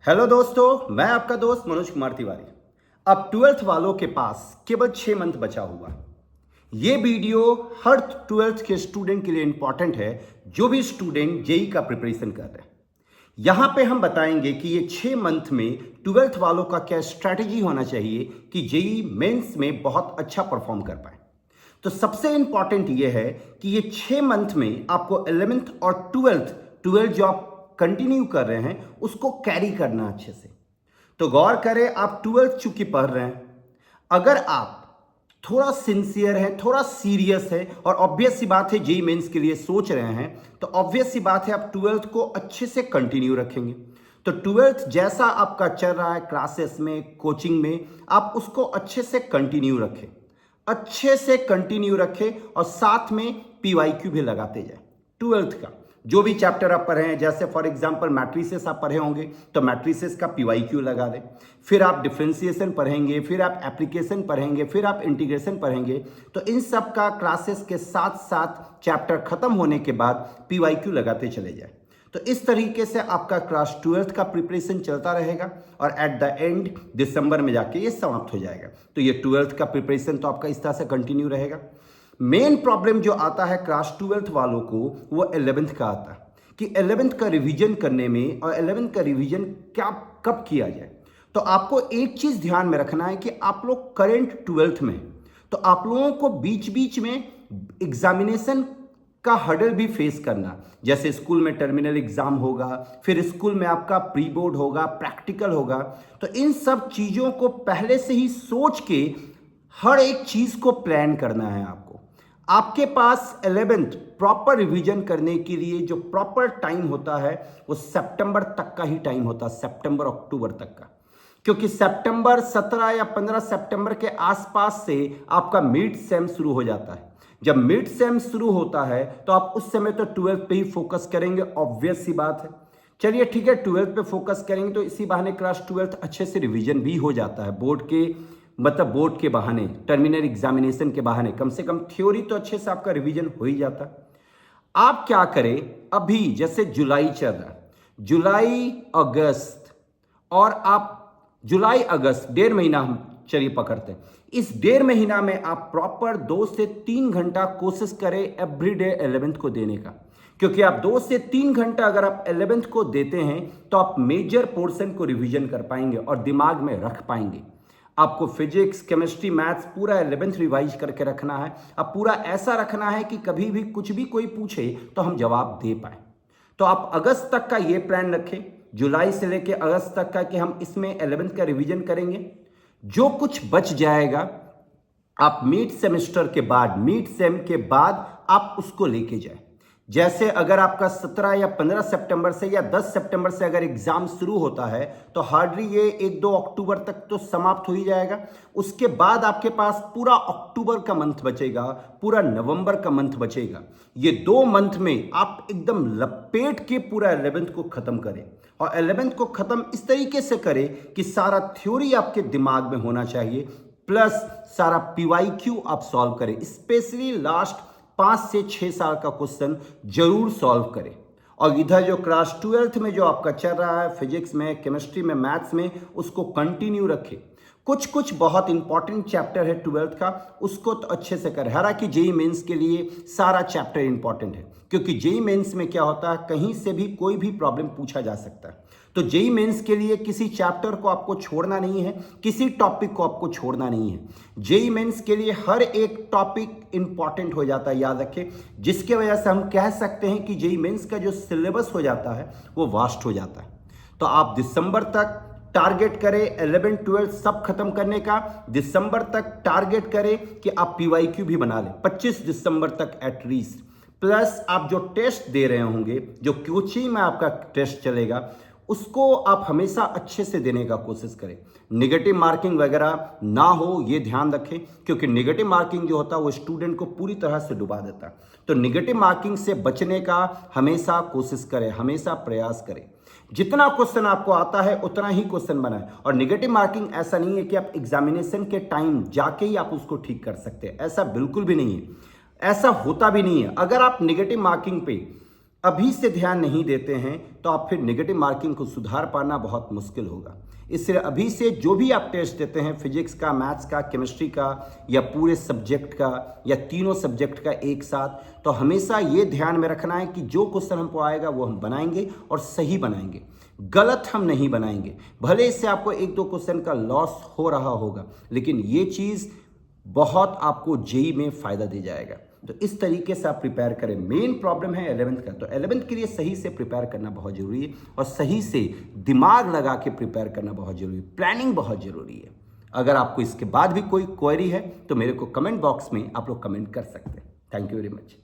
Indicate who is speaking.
Speaker 1: Hello दोस्तों, मैं आपका दोस्त मनोज कुमार तिवारी। अब ट्वेल्थ वालों के पास केवल 6 मंथ बचा हुआ है। ये वीडियो हर ट्वेल्थ के स्टूडेंट के लिए इंपॉर्टेंट है, जो भी स्टूडेंट जेई का प्रिपरेशन कर रहे हैं। यहाँ पे हम बताएंगे कि ये 6 मंथ में ट्वेल्थ वालों का क्या स्ट्रैटेजी होना चाहिए कि जेई मेंस में बहुत अच्छा परफॉर्म कर पाए। तो सबसे इंपॉर्टेंट ये है कि ये 6 मंथ में आपको 11th और ट्वेल्थ जो आप कंटिन्यू कर रहे हैं उसको कैरी करना अच्छे से। तो गौर करें, आप ट्वेल्थ चूंकि पढ़ रहे हैं, अगर आप थोड़ा सिंसियर हैं, थोड़ा सीरियस है और ऑब्वियस सी बात है जेई मेंस के लिए सोच रहे हैं, तो ऑब्वियस सी बात है आप ट्वेल्थ को अच्छे से कंटिन्यू रखेंगे। तो ट्वेल्थ जैसा आपका चल रहा है क्लासेस में, कोचिंग में, आप उसको अच्छे से कंटिन्यू रखें, अच्छे से कंटिन्यू रखें और साथ में पीवाईक्यू भी लगाते जाए। ट्वेल्थ का जो भी चैप्टर आप पढ़े हैं, जैसे फॉर एग्जांपल मैट्रिसेस आप पढ़े होंगे तो मैट्रिसेस का पीवाईक्यू लगा दें। फिर आप डिफरेंशिएशन पढ़ेंगे, फिर आप एप्लीकेशन पढ़ेंगे, फिर आप इंटीग्रेशन पढ़ेंगे। तो इन सब का क्लासेस के साथ साथ चैप्टर खत्म होने के बाद पीवाईक्यू लगाते चले जाए। तो इस तरीके से आपका क्लास ट्वेल्थ का प्रिपरेशन चलता रहेगा और एट द एंड दिसंबर में जाके ये समाप्त हो जाएगा। तो ये ट्वेल्थ का प्रिपरेशन तो आपका इस तरह से कंटिन्यू रहेगा। मेन प्रॉब्लम जो आता है क्लास ट्वेल्थ वालों को वो 11th का आता है कि 11th का रिवीजन करने में, और 11th का रिवीजन क्या कब किया जाए। तो आपको एक चीज़ ध्यान में रखना है कि आप लोग करेंट ट्वेल्थ में, तो आप लोगों को बीच बीच में एग्जामिनेशन का हर्डल भी फेस करना। जैसे स्कूल में टर्मिनल एग्जाम होगा, फिर स्कूल में आपका प्री बोर्ड होगा, प्रैक्टिकल होगा। तो इन सब चीज़ों को पहले से ही सोच के हर एक चीज़ को प्लान करना है आपको। आपके पास 11th प्रॉपर रिवीजन करने के लिए जो प्रॉपर टाइम होता है वो सितंबर तक का ही टाइम होता है, सितंबर अक्टूबर तक का। क्योंकि सितंबर 17 या 15 सितंबर के आसपास से आपका मिड सेम शुरू हो जाता है। जब मिड सेम शुरू होता है तो आप उस समय तो 12th पे ही फोकस करेंगे, ऑब्वियस सी बात है। चलिए ठीक है, 12th पे फोकस करेंगे तो इसी बहाने क्लास 12th अच्छे से रिवीजन भी हो जाता है। बोर्ड के बहाने, टर्मिनल एग्जामिनेशन के बहाने कम से कम थ्योरी तो अच्छे से आपका रिवीजन हो ही जाता है। आप क्या करें, अभी जैसे जुलाई चल रहा है, जुलाई अगस्त, और आप जुलाई अगस्त 1.5 महीना हम चलिए पकड़ते हैं। इस 1.5 महीना में आप प्रॉपर 2 से 3 घंटा कोशिश करें एवरीडे 11th को देने का। क्योंकि आप 2 से 3 घंटा अगर आप 11th को देते हैं तो आप मेजर पोर्शन को रिवीजन कर पाएंगे और दिमाग में रख पाएंगे। आपको फिजिक्स, केमिस्ट्री, मैथ्स पूरा 11th रिवाइज करके रखना है। अब पूरा ऐसा रखना है कि कभी भी कुछ भी कोई पूछे तो हम जवाब दे पाए। तो आप अगस्त तक का ये प्लान रखें, जुलाई से लेके अगस्त तक का, कि हम इसमें 11th का रिवीजन करेंगे। जो कुछ बच जाएगा आप मिड सेमेस्टर के बाद, मिड सेम के बाद आप उसको लेके जाए। जैसे अगर आपका 17 या 15 सितंबर से या 10 सितंबर से अगर एग्जाम शुरू होता है तो हार्डली ये 1-2 अक्टूबर तक तो समाप्त हो ही जाएगा। उसके बाद आपके पास पूरा अक्टूबर का मंथ बचेगा, पूरा नवंबर का मंथ बचेगा। ये 2 मंथ में आप एकदम लपेट के पूरा 11th को खत्म करें, और 11th को खत्म इस तरीके से करें कि सारा थ्योरी आपके दिमाग में होना चाहिए, प्लस सारा पीवाईक्यू आप सॉल्व करें। स्पेशली लास्ट 5 से 6 साल का क्वेश्चन जरूर सॉल्व करें। और इधर जो क्लास 12th में जो आपका चल रहा है फिजिक्स में, केमिस्ट्री में, मैथ्स में, उसको कंटिन्यू रखें। कुछ कुछ बहुत इंपॉर्टेंट चैप्टर है 12th का, उसको तो अच्छे से करें। हालांकि जेई मेंस के लिए सारा चैप्टर इंपॉर्टेंट है, क्योंकि जेई मेंस में क्या होता है, कहीं से भी कोई भी प्रॉब्लम पूछा जा सकता है। तो जेई मेंस के लिए किसी चैप्टर को आपको छोड़ना नहीं है, किसी टॉपिक को आपको छोड़ना नहीं है। जेई मेंस के लिए हर एक टॉपिक इंपॉर्टेंट हो जाता है, याद रखें। जिसके वजह से हम कह सकते हैं कि जेई मेंस का जो सिलेबस हो जाता है वो वास्ट हो जाता है। तो आप दिसंबर तक टारगेट करें 11, 12 सब खत्म करने का। दिसंबर तक टारगेट करें कि आप पीवाईक्यू भी बना लें 25 दिसंबर तक एटलीस्ट। प्लस आप जो टेस्ट दे रहे होंगे, जो कोचिंग में आपका टेस्ट चलेगा, उसको आप हमेशा अच्छे से देने का कोशिश करें। नेगेटिव मार्किंग वगैरह ना हो ये ध्यान रखें, क्योंकि नेगेटिव मार्किंग जो होता है वो स्टूडेंट को पूरी तरह से डुबा देता है। तो नेगेटिव मार्किंग से बचने का हमेशा कोशिश करें, हमेशा प्रयास करें। जितना क्वेश्चन आपको आता है उतना ही क्वेश्चन बनाएं। और नेगेटिव मार्किंग ऐसा नहीं है कि आप एग्जामिनेशन के टाइम जाके ही आप उसको ठीक कर सकते हैं, ऐसा बिल्कुल भी नहीं है, ऐसा होता भी नहीं है। अगर आप नेगेटिव मार्किंग पे अभी से ध्यान नहीं देते हैं तो आप फिर नेगेटिव मार्किंग को सुधार पाना बहुत मुश्किल होगा। इसलिए अभी से जो भी आप टेस्ट देते हैं, फिजिक्स का, मैथ्स का, केमिस्ट्री का, या पूरे सब्जेक्ट का, या तीनों सब्जेक्ट का एक साथ, तो हमेशा ये ध्यान में रखना है कि जो क्वेश्चन हमको आएगा वो हम बनाएंगे और सही बनाएंगे, गलत हम नहीं बनाएंगे। भले इससे आपको एक दो क्वेश्चन का लॉस हो रहा होगा, लेकिन ये चीज़ बहुत आपको जेई में फ़ायदा दे जाएगा। तो इस तरीके से आप प्रिपेयर करें। मेन प्रॉब्लम है 11th का, तो 11th के लिए सही से प्रिपेयर करना बहुत ज़रूरी है और सही से दिमाग लगा के प्रिपेयर करना बहुत ज़रूरी है, प्लानिंग बहुत ज़रूरी है। अगर आपको इसके बाद भी कोई क्वेरी है तो मेरे को कमेंट बॉक्स में आप लोग कमेंट कर सकते हैं। Thank you very much.